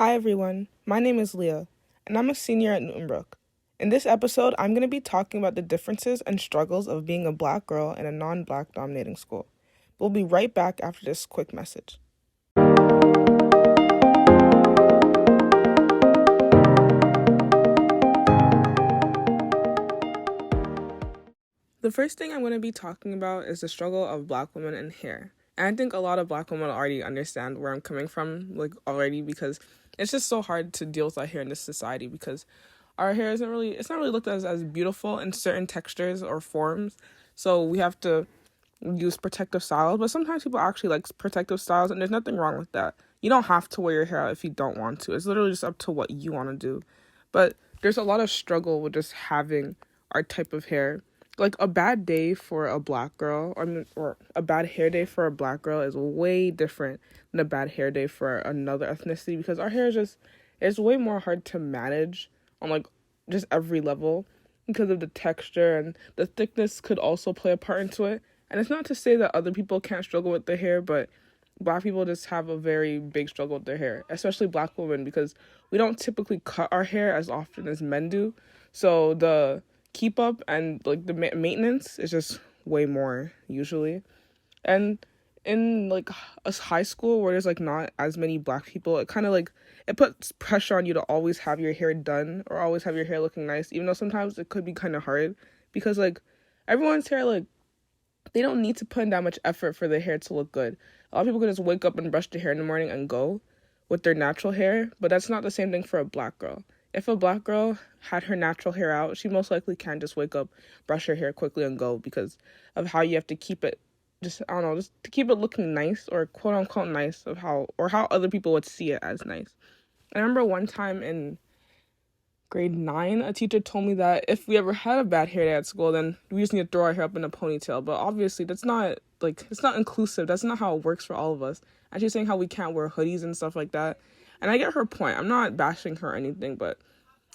Hi everyone, my name is Leah, and I'm a senior at Newtonbrook. In this episode, I'm going to be talking about the differences and struggles of being a black girl in a non-black dominating school. We'll be right back after this quick message. The first thing I'm going to be talking about is the struggle of black women in hair. And I think a lot of black women already understand where I'm coming from, already, because it's just so hard to deal with our hair in this society because our hair it's not really looked as beautiful in certain textures or forms. So we have to use protective styles, but sometimes people actually like protective styles, and there's nothing wrong with that. You don't have to wear your hair out if you don't want to. It's literally just up to what you want to do. But there's a lot of struggle with just having our type of hair. Like a bad day for a black girl, or a bad hair day for a black girl is way different than a bad hair day for another ethnicity because our hair it's way more hard to manage on just every level because of the texture, and the thickness could also play a part into it. And it's not to say that other people can't struggle with their hair, but black people just have a very big struggle with their hair, especially black women, because we don't typically cut our hair as often as men do. So the keep up and the maintenance is just way more usually. And in a high school where there's not as many black people, it kind of it puts pressure on you to always have your hair done or always have your hair looking nice, even though sometimes it could be kind of hard because everyone's hair they don't need to put in that much effort for their hair to look good. A lot of people can just wake up and brush their hair in the morning and go with their natural hair, but that's not the same thing for a black girl. If a black girl had her natural hair out, she most likely can just wake up, brush her hair quickly, and go because of how you have to keep it, just to keep it looking nice or quote unquote nice how other people would see it as nice. I remember one time in grade 9, a teacher told me that if we ever had a bad hair day at school, then we just need to throw our hair up in a ponytail. But obviously, that's not, it's not inclusive. That's not how it works for all of us. And she's saying how we can't wear hoodies and stuff like that. And I get her point. I'm not bashing her or anything, but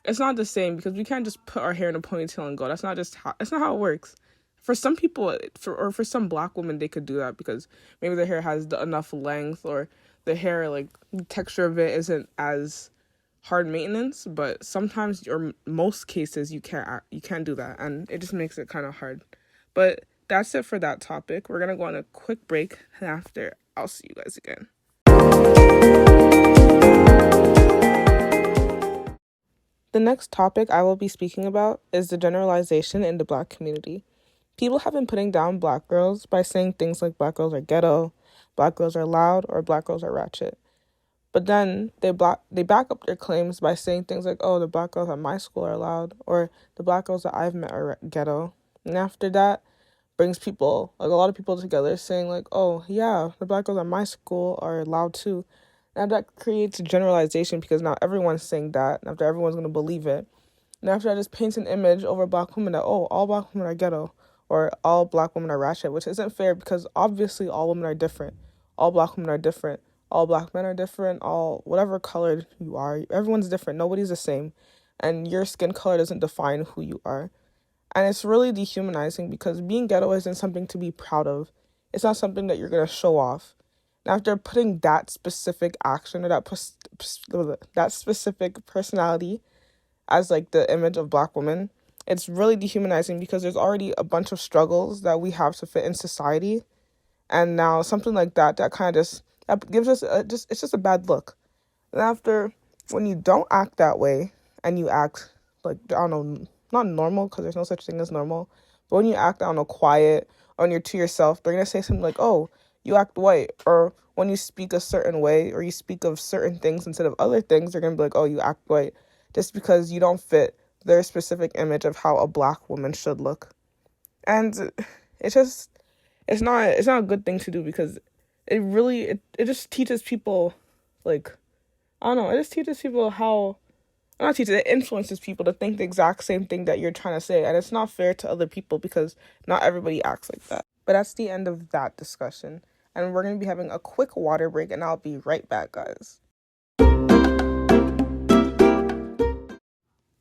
it's not the same because we can't just put our hair in a ponytail and go. That's not how it works. For some people, for some black women, they could do that because maybe their hair has enough length or the hair, the texture of it isn't as hard maintenance, but sometimes or most cases you can't do that, and it just makes it kind of hard. But that's it for that topic. We're gonna go on a quick break, and after I'll see you guys again. The next topic I will be speaking about is the generalization in the black community. People have been putting down black girls by saying things like black girls are ghetto, black girls are loud, or black girls are ratchet. But then they back up their claims by saying things like, oh, the black girls at my school are loud, or the black girls that I've met are ghetto. And after that, brings people, a lot of people together saying oh, yeah, the black girls at my school are loud too. Now that creates a generalization because now everyone's saying that, and after everyone's going to believe it. And after that just paints an image over black women that, oh, all black women are ghetto, or all black women are ratchet, which isn't fair because obviously all women are different. All black women are different. All black men are different. All whatever color you are, everyone's different. Nobody's the same. And your skin color doesn't define who you are. And it's really dehumanizing because being ghetto isn't something to be proud of. It's not something that you're going to show off. And after putting that specific action or that specific personality as the image of black women, it's really dehumanizing because there's already a bunch of struggles that we have to fit in society. And now something like that kind of that gives us it's just a bad look. And after, when you don't act that way and you act I don't know, not normal because there's no such thing as normal, but when you act, I don't know, quiet, or when you're to yourself, they're going to say something like, oh, you act white. Or when you speak a certain way or you speak of certain things instead of other things, they're going to be like, oh, you act white, just because you don't fit their specific image of how a black woman should look. And it's not a good thing to do because it just teaches people I don't know, it just teaches people how, not teaches, it influences people to think the exact same thing that you're trying to say, and it's not fair to other people because not everybody acts like that. But that's the end of that discussion, and we're going to be having a quick water break, and I'll be right back, guys.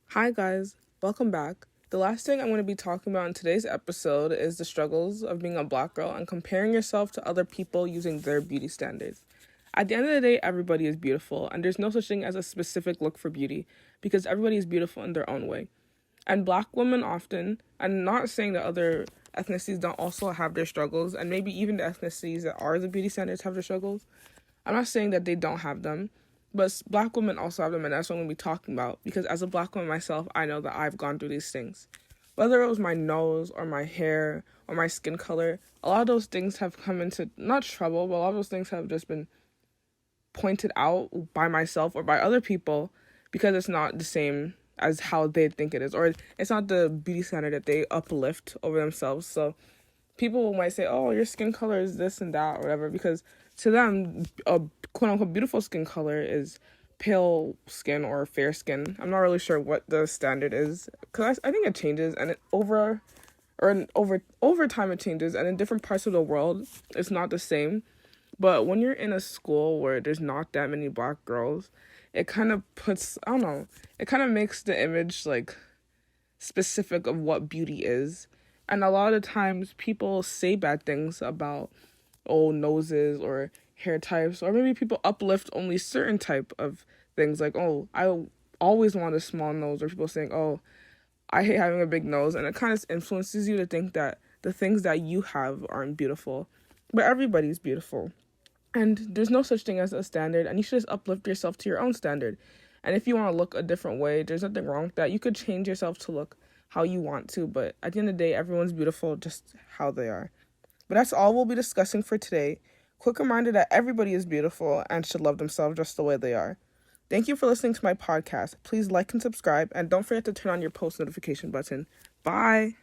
Hi guys, welcome back. The last thing I'm going to be talking about in today's episode is the struggles of being a black girl and comparing yourself to other people using their beauty standards. At the end of the day, everybody is beautiful, and there's no such thing as a specific look for beauty because everybody is beautiful in their own way. And Black women often, I'm not saying that other ethnicities don't also have their struggles, and maybe even the ethnicities that are the beauty standards have their struggles. I'm not saying that they don't have them, but Black women also have them, and that's what I'm going to be talking about, because as a Black woman myself, I know that I've gone through these things. Whether it was my nose or my hair or my skin color, a lot of those things have come into, not trouble, but a lot of those things have just been pointed out by myself or by other people because it's not the same as how they think it is, or it's not the beauty standard that they uplift over themselves. So people might say, oh, your skin color is this and that or whatever, because to them, a quote-unquote beautiful skin color is pale skin or fair skin. I'm not really sure what the standard is, because I think it changes, and over time it changes, and in different parts of the world it's not the same. But when you're in a school where there's not that many Black girls, it kind of puts, I don't know, it kind of makes the image like specific of what beauty is. And a lot of times people say bad things about, oh, noses or hair types, or maybe people uplift only certain type of things, like, oh, I always want a small nose, or people saying, oh, I hate having a big nose, and it kind of influences you to think that the things that you have aren't beautiful. But everybody's beautiful. And there's no such thing as a standard, and you should just uplift yourself to your own standard. And if you want to look a different way, there's nothing wrong with that. You could change yourself to look how you want to, but at the end of the day, everyone's beautiful just how they are. But that's all we'll be discussing for today. Quick reminder that everybody is beautiful and should love themselves just the way they are. Thank you for listening to my podcast. Please like and subscribe, and don't forget to turn on your post notification button. Bye!